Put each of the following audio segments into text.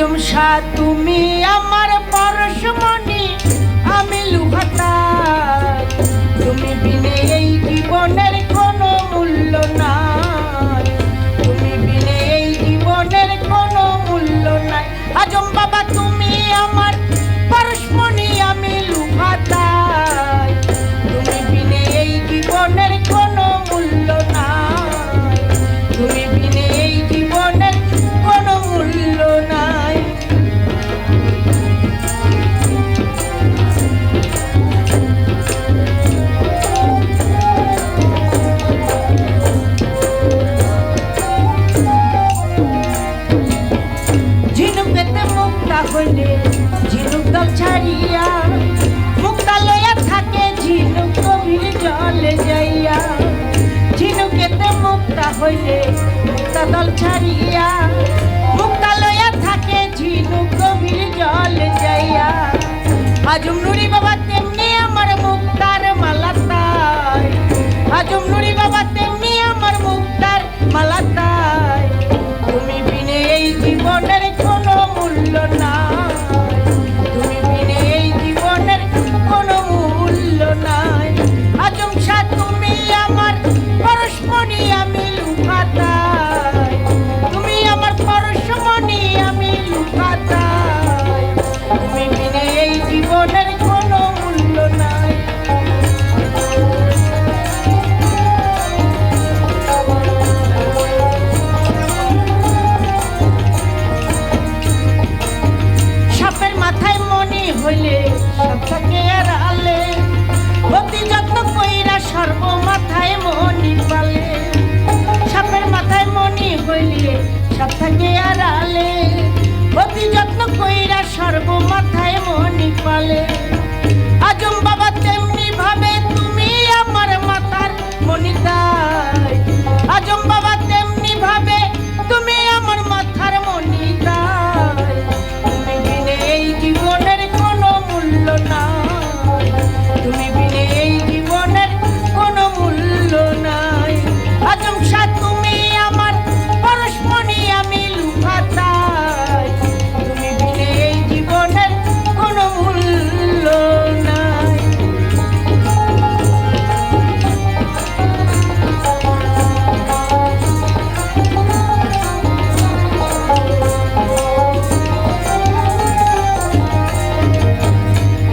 আজম শাহ তুমি আমার পরশমণি, আমি লুহাতাই। তুমি বিনে এই জীবনের কোনো মূল্য নাই, তুমি বিনে এই জীবনের কোনো মূল্য নাই। আজম বাবা তুমি আমার পরশমণি, আমি লুহাতাই। তুমি বিনে এই জীবনের কোনো মূল্য নাই, তুমি বিনে এই জীবনের কোনো মূল্য নাই। ঝিনুকেতে মুক্তা হইলে ঝিনুক দল ছাড়িয়া, মুক্তা লইয়া থাকে ঝিনুক গভীর জলে যাইয়া। ঝিনুকেতে মুক্তা হইলে মুক্তা দল ছাড়িয়া, মুক্তা লইয়া থাকে ঝিনুক গভীর জলে যাইয়া। আজম নুরি বাবা তেমনি আমার মুক্তার মালা তাই, আজম নুরি বাবা তেমনি আমার মুক্তার মালা তাই। তুমি বিনে এই জীবনের কোনো মূল্য নাই, তুমি বিনে এই জীবনের কোনো মূল্য নাই। আজম শাহ তুমি আমার পরশমণি, আমি লুহাতাই। তুমি আমার পরশমণি, আমি লুহাতাই। তুমি বিনে এই জীবনের কোনো মূল্য নাই। সাপের মাথায় মণি হইলে সাপ থাকে আড়ালে, অতি যত্ন কইরা সর্ব মাথায় মণি পালে। সাপের মাথায় মণি হইলে সাপ থাকে আড়ালে, অতি যত্ন কইরা সর্ব মাথায় মণি পালে। আজম বাবা তেমনি ভাবে তুমি আমার মাথার মণি তাই, আজম বাবা তেমনি ভাবে তুমি আমার মাথার মণি তাই। তুমি বিনে এই জীবনের কোনো মূল্য নাই, তুমি বিনে এই জীবনের কোনো মূল্য নাই। আজম শাহ তুমি আমার পরশমণি, আমি লুহাতাই। তুমি বিনে এই জীবনের কোনো মূল্য নাই।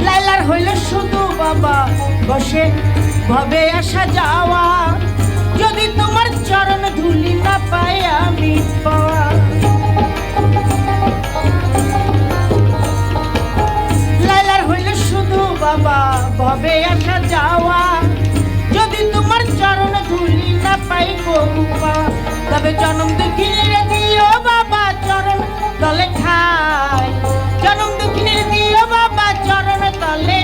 লাইলার হইল শুধু বাবা বসে ভবে আসা যাওয়া, যদি তোমার চরণ ধুলি না পাই আমি পাওয়া। লাইলার হইল শুধু বাবা ভবে আসা যাওয়া, যদি তোমার চরণ ধুলি না পাই কবু পাওয়া। তবে জনম দুঃখিনীরে দিও বাবা চরণ তলে ঠাই, জনম দুঃখিনীরে দিও বাবা চরণ তলে